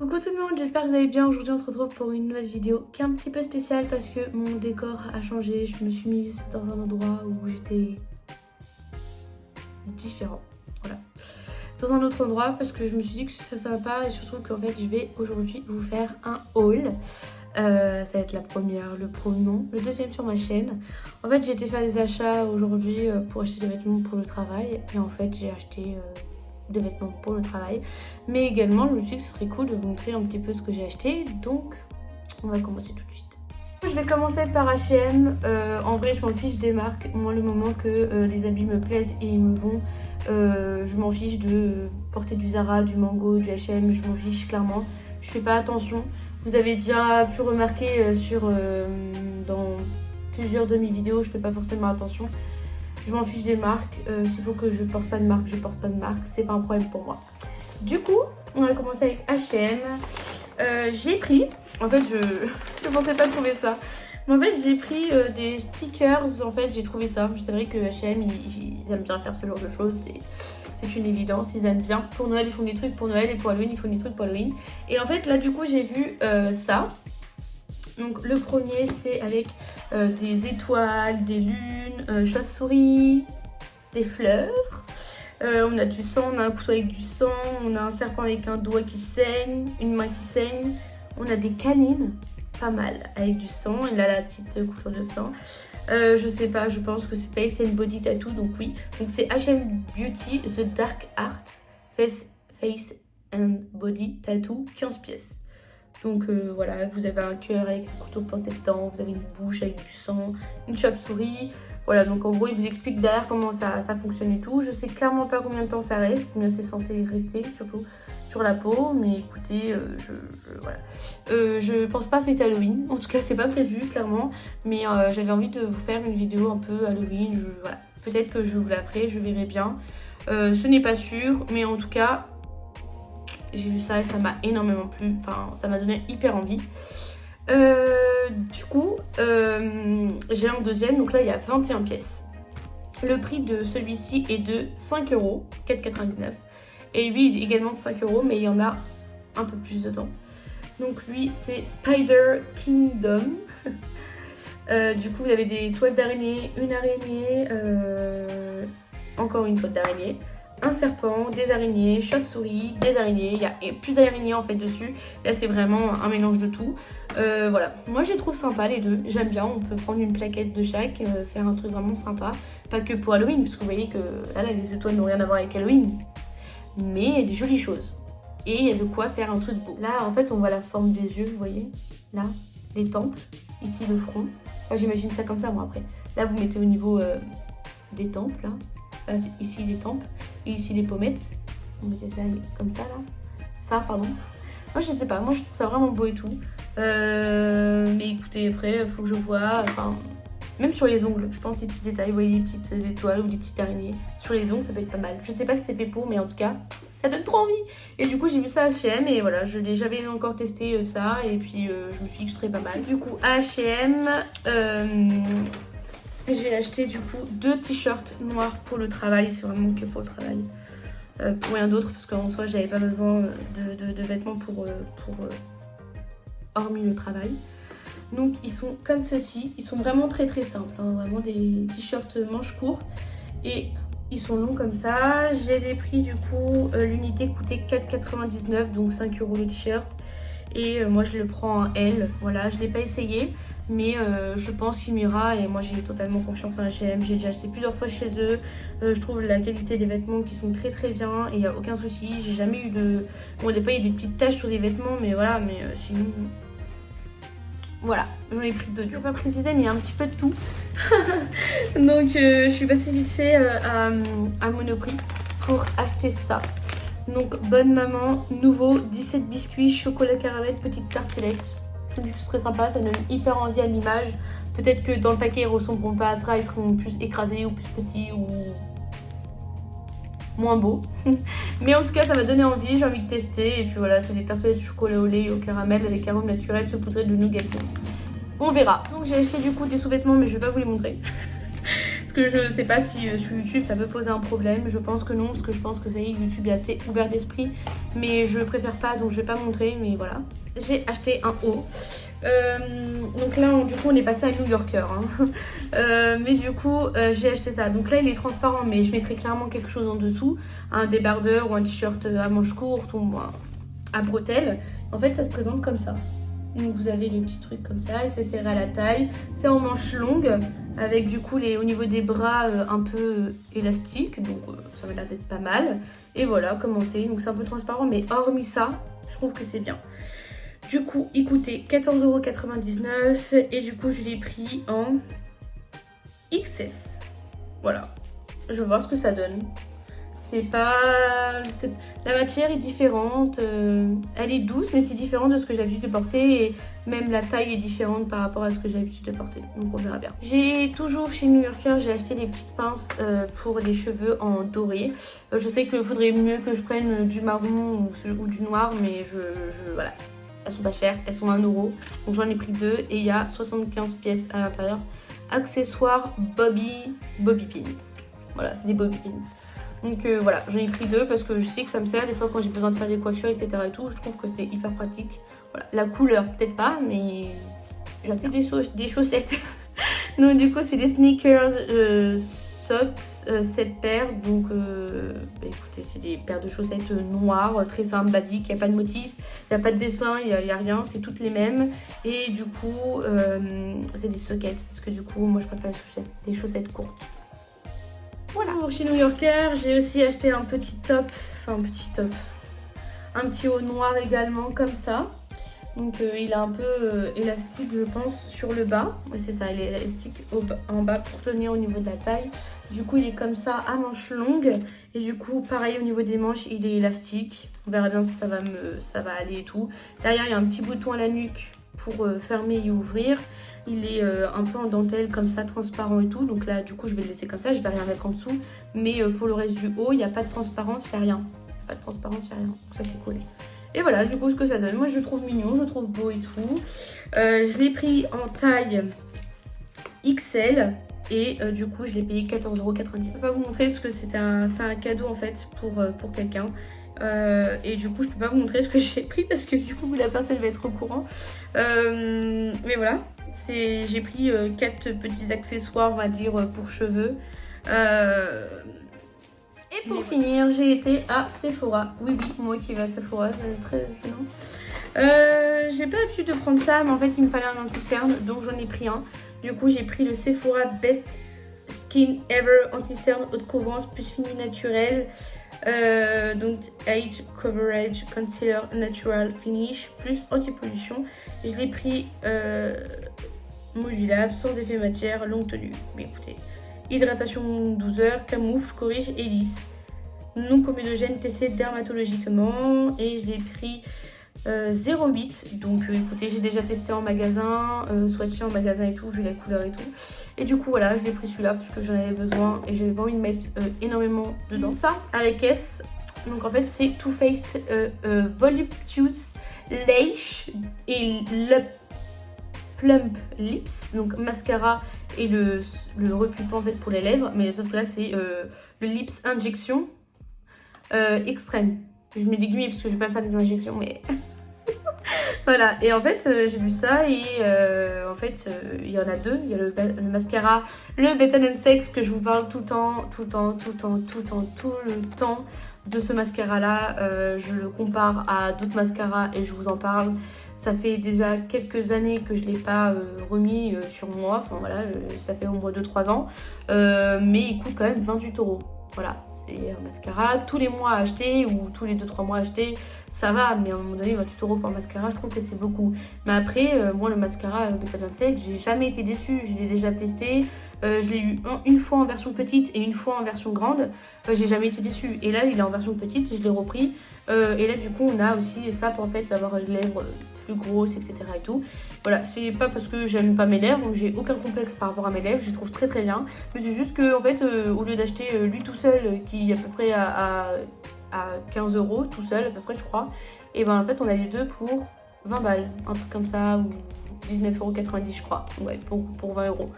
Coucou tout le monde, j'espère que vous allez bien. Aujourd'hui on se retrouve pour une nouvelle vidéo qui est un petit peu spéciale parce que mon décor a changé. Je me suis mise dans un endroit où j'étais différent, voilà, dans un autre endroit parce que je me suis dit que ça va pas et surtout qu'en fait je vais aujourd'hui vous faire un haul. Ça va être la première, le deuxième sur ma chaîne. En fait j'ai été faire des achats aujourd'hui pour acheter des vêtements pour le travail et en fait j'ai acheté des vêtements pour le travail, mais également je me suis dit que ce serait cool de vous montrer un petit peu ce que j'ai acheté, donc on va commencer tout de suite. Je vais commencer par H&M. En vrai je m'en fiche des marques, moi le moment que les habits me plaisent et ils me vont, je m'en fiche de porter du Zara, du Mango, du H&M, je m'en fiche clairement, je fais pas attention. Vous avez déjà pu remarquer dans plusieurs de mes vidéos, je fais pas forcément attention. Je m'en fiche des marques, s'il faut que je porte pas de marque, je porte pas de marque, c'est pas un problème pour moi. Du coup, on va commencer avec H&M. J'ai pris, en fait je pensais pas trouver ça, mais en fait j'ai pris des stickers, en fait j'ai trouvé ça. C'est vrai que H&M ils aiment bien faire ce genre de choses, c'est une évidence, ils aiment bien. Pour Noël ils font des trucs pour Noël et pour Halloween ils font des trucs pour Halloween. Et en fait là du coup j'ai vu ça. Donc le premier c'est avec des étoiles, des lunes, chauves-souris, des fleurs. On a du sang, on a un couteau avec du sang, on a un serpent avec un doigt qui saigne, une main qui saigne. On a des canines, pas mal, avec du sang. Il a la petite couleur de sang. Je sais pas, je pense que c'est Face and Body Tattoo, donc oui. Donc c'est H&M Beauty The Dark Arts Face and Body Tattoo, 15 pièces. Donc voilà, vous avez un cœur avec un couteau planté dedans, vous avez une bouche avec du sang, une chauve-souris. Voilà, donc en gros, il vous explique derrière comment ça fonctionne et tout. Je sais clairement pas combien de temps ça reste, combien c'est censé rester, surtout sur la peau. Mais écoutez, voilà. Je pense pas fêter Halloween, en tout cas, c'est pas prévu, clairement. Mais j'avais envie de vous faire une vidéo un peu Halloween. Voilà. Peut-être que je vous la ferai, je verrai bien. Ce n'est pas sûr, mais en tout cas, j'ai vu ça et ça m'a énormément plu. Enfin, ça m'a donné hyper envie. Du coup, j'ai un deuxième, donc là il y a 21 pièces. Le prix de celui-ci est de 5 €, 4,99. Et lui il est également de 5 €, mais il y en a un peu plus dedans. Donc lui c'est Spider Kingdom. Du coup vous avez des toiles d'araignée, une araignée, encore une toile d'araignée, un serpent, des araignées, chauve-souris, des araignées. Il y a plus d'araignées en fait dessus. Là c'est vraiment un mélange de tout. Voilà, moi je les trouve sympas les deux, j'aime bien. On peut prendre une plaquette de chaque, faire un truc vraiment sympa. Pas que pour Halloween, parce que vous voyez que là les étoiles n'ont rien à voir avec Halloween. Mais il y a des jolies choses. Et il y a de quoi faire un truc beau. Là en fait on voit la forme des yeux, vous voyez. Là, les tempes, ici le front. Enfin, j'imagine ça comme ça moi après. Là vous mettez au niveau des tempes là. Ici les tempes et ici les pommettes. Vous mettez ça comme ça là. Ça pardon. Moi je ne sais pas, moi je trouve ça vraiment beau et tout. Mais écoutez après il faut que je vois. Enfin, même sur les ongles, je pense des petits détails. Vous voyez des petites étoiles ou des petites araignées. Sur les ongles ça peut être pas mal. Je sais pas si c'est fait pour, mais en tout cas ça donne trop envie. Et du coup j'ai vu ça à H&M et voilà, j'avais encore testé ça. Et puis je me suis dit que ce serait pas mal. Du coup à H&M, j'ai acheté du coup 2 t-shirts noirs pour le travail. C'est vraiment que pour le travail, pour rien d'autre, parce qu'en soi j'avais pas besoin de vêtements pour hormis le travail. Donc ils sont comme ceci, ils sont vraiment très simples, hein, vraiment des t-shirts manches courtes et ils sont longs comme ça. Je les ai pris du coup, l'unité coûtait 4,99, donc 5 € le t-shirt. Et moi je le prends en L, voilà, je l'ai pas essayé. Mais je pense qu'il m'ira et moi j'ai totalement confiance en H&M. J'ai déjà acheté plusieurs fois chez eux. Je trouve la qualité des vêtements qui sont très bien et il n'y a aucun souci. J'ai jamais eu de... Bon des fois il y a des petites taches sur les vêtements mais voilà, mais sinon... Voilà, j'en ai pris 2. Je ne vais pas préciser mais il y a un petit peu de tout. Donc je suis passée vite fait à Monoprix pour acheter ça. Donc bonne maman, nouveau 17 biscuits, chocolat caramel, petite tartelette. Je me dis que ce serait sympa, ça donne hyper envie à l'image. Peut-être que dans le paquet ils ressembleront pas à ça, ils seront plus écrasés ou plus petits ou moins beaux. Mais en tout cas ça m'a donné envie, j'ai envie de tester. Et puis voilà, c'est des tartelettes de chocolat au lait et au caramel avec arôme naturel saupoudré de nougat. On verra. Donc j'ai acheté du coup des sous-vêtements mais je vais pas vous les montrer. Parce que je sais pas si sur YouTube ça peut poser un problème. Je pense que non, parce que je pense que ça y est, YouTube est assez ouvert d'esprit. Mais je préfère pas, donc je vais pas montrer, mais voilà. J'ai acheté un haut. Donc là, du coup, on est passé à New Yorker. Hein. Mais du coup, j'ai acheté ça. Donc là, il est transparent, mais je mettrai clairement quelque chose en dessous. Un débardeur ou un t-shirt à manches courtes ou à bretelles. En fait, ça se présente comme ça. Donc vous avez le petit truc comme ça, et c'est serré à la taille. C'est en manches longues, avec du coup au niveau des bras un peu élastiques. Donc ça va l'air d'être pas mal. Et voilà, comment c'est. Donc c'est un peu transparent, mais hormis ça, je trouve que c'est bien. Du coup, il coûtait 14,99 € et du coup, je l'ai pris en XS. Voilà, je vais voir ce que ça donne. C'est pas... La matière est différente, elle est douce, mais c'est différent de ce que j'ai l'habitude de porter et même la taille est différente par rapport à ce que j'ai l'habitude de porter. Donc on verra bien. J'ai toujours chez New Yorker, j'ai acheté des petites pinces pour les cheveux en doré. Je sais qu'il faudrait mieux que je prenne du marron ou du noir, mais voilà. Elles sont pas chères, elles sont 1 €. Donc j'en ai pris 2 et il y a 75 pièces à l'intérieur. Accessoires Bobby Pins. Voilà, c'est des Bobby Pins. Donc voilà, j'en ai pris 2 parce que je sais que ça me sert des fois quand j'ai besoin de faire des coiffures, etc. et tout. Je trouve que c'est hyper pratique. Voilà, la couleur peut-être pas, mais j'ai acheté des chaussettes. Donc du coup c'est des sneakers socks, 7 paires. Donc écoutez, c'est des paires de chaussettes noires, très simples, basiques. Il n'y a pas de motif, il n'y a pas de dessin, il n'y a rien, c'est toutes les mêmes. Et du coup c'est des sockets parce que du coup moi je préfère les chaussettes courtes. Voilà, pour chez New Yorker, j'ai aussi acheté un petit top, un petit haut noir également comme ça. Donc il est un peu élastique je pense sur le bas. C'est ça, il est élastique en bas pour tenir au niveau de la taille. Du coup il est comme ça à manches longues. Et du coup pareil au niveau des manches il est élastique. On verra bien si ça va aller et tout. Derrière il y a un petit bouton à la nuque pour fermer et ouvrir. Il est un peu en dentelle comme ça, transparent et tout. Donc là du coup je vais le laisser comme ça, je vais rien mettre en dessous. Mais pour le reste du haut il n'y a pas de transparence, il n'y a rien. Pas de transparence, il n'y a rien. Donc ça c'est cool. Et voilà du coup ce que ça donne. Moi je le trouve mignon, je le trouve beau et tout. Je l'ai pris en taille XL. Et du coup je l'ai payé 14,90 €. Je ne peux pas vous montrer parce que c'est un cadeau en fait pour quelqu'un. Et du coup je peux pas vous montrer ce que j'ai pris parce que du coup la personne va être au courant. Mais voilà, j'ai pris 4 petits accessoires on va dire pour cheveux. Et pour finir j'ai été à Sephora. Oui moi qui vais à Sephora, c'est très étonnant. J'ai pas l'habitude de prendre ça mais en fait il me fallait un anti-cerne donc j'en ai pris un. Du coup j'ai pris le Sephora Best Skin Ever Anti-Cerne Haute Couvrance plus fini naturel. Donc Age Coverage Concealer Natural Finish plus anti-pollution. Je l'ai pris modulable, sans effet matière, longue tenue. Mais écoutez, hydratation 12 heures, camoufle, corrige et lisse. Non comédogène, testé dermatologiquement. Et je l'ai pris 0,8. Donc écoutez, j'ai déjà testé en magasin, swatché en magasin et tout, vu la couleur et tout. Et du coup voilà, je l'ai pris celui-là parce que j'en avais besoin et j'avais pas envie de mettre énormément dedans. Ça à la caisse, donc en fait c'est Too Faced Voluptuous Lash et le Plump Lips, donc mascara et le repupant en fait pour les lèvres, mais sauf que là c'est le Lips Injection extrême. Je mets des guillemets parce que je vais pas faire des injections, mais voilà. Et en fait j'ai vu ça et en fait il y en a deux. Il y a le mascara, le Better Sex que je vous parle tout le temps de ce mascara là. Je le compare à d'autres mascaras et je vous en parle. Ça fait déjà quelques années que je ne l'ai pas remis sur moi. Enfin voilà, ça fait au moins 2-3 ans. Mais il coûte quand même 28 €. Voilà, c'est un mascara tous les mois à acheter ou tous les 2-3 mois à acheter. Ça va, mais à un moment donné, 28 € pour un mascara, je trouve que c'est beaucoup. Mais après, moi le mascara Better Sex, j'ai jamais été déçue. Je l'ai déjà testé. Je l'ai eu une fois en version petite et une fois en version grande. J'ai jamais été déçue. Et là, il est en version petite, je l'ai repris. Et là, du coup, on a aussi ça pour en fait avoir les lèvres plus grosses, etc. et tout. Voilà, c'est pas parce que j'aime pas mes lèvres, donc j'ai aucun complexe par rapport à mes lèvres, je les trouve très très bien. Mais c'est juste que, en fait, au lieu d'acheter lui tout seul, qui est à peu près à 15 € tout seul, à peu près, je crois, et ben en fait, on a les deux pour 20 balles, un truc comme ça, ou 19,90 € je crois, ouais, pour 20 €.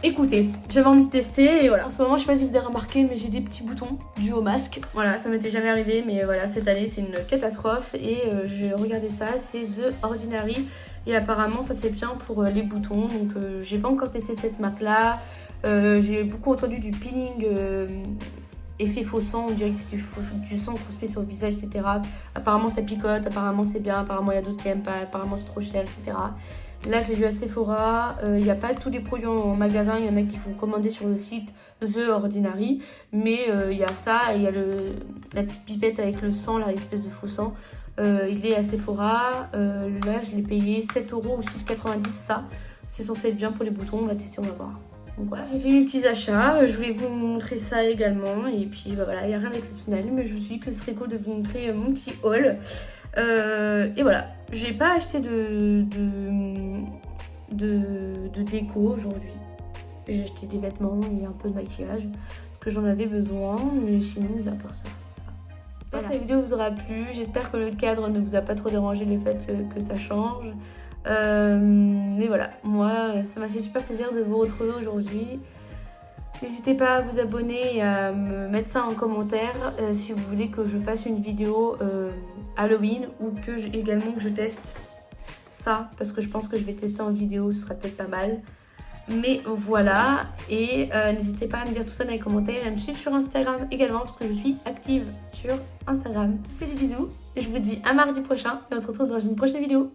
écoutez, j'avais envie de tester et voilà. En ce moment, je sais pas si vous avez remarqué, mais j'ai des petits boutons dus au masque. Voilà, ça m'était jamais arrivé, mais voilà, cette année c'est une catastrophe et j'ai regardé ça, c'est The Ordinary et apparemment ça c'est bien pour les boutons. Donc j'ai pas encore testé cette marque là. J'ai beaucoup entendu du peeling effet faux sang, on dirait que c'est du sang qu'on se met sur le visage, etc. Apparemment ça picote, apparemment c'est bien, apparemment il y a d'autres qui aiment pas, apparemment c'est trop cher, etc. Là j'ai vu à Sephora, il n'y a pas tous les produits en magasin, il y en a qu'il faut commander sur le site The Ordinary, mais il y a ça, et il y a la petite pipette avec le sang, là, l'espèce de faux sang. Il est à Sephora, là je l'ai payé 7 € ou 6,90 ça. C'est censé être bien pour les boutons, on va tester, on va voir. Donc voilà, j'ai fait mes petits achats, je voulais vous montrer ça également, et puis bah, voilà, il n'y a rien d'exceptionnel, mais je me suis dit que ce serait cool de vous montrer mon petit haul. Et voilà, j'ai pas acheté de déco aujourd'hui. J'ai acheté des vêtements et un peu de maquillage, parce que j'en avais besoin, mais sinon, mis à part ça. J'espère que la vidéo vous aura plu, j'espère que le cadre ne vous a pas trop dérangé le fait que ça change. Mais voilà, moi ça m'a fait super plaisir de vous retrouver aujourd'hui. N'hésitez pas à vous abonner et à me mettre ça en commentaire si vous voulez que je fasse une vidéo Halloween ou également que je teste ça, parce que je pense que je vais tester en vidéo, ce sera peut-être pas mal. Mais voilà, et n'hésitez pas à me dire tout ça dans les commentaires et à me suivre sur Instagram également, parce que je suis active sur Instagram. Je vous fais des bisous et je vous dis à mardi prochain et on se retrouve dans une prochaine vidéo.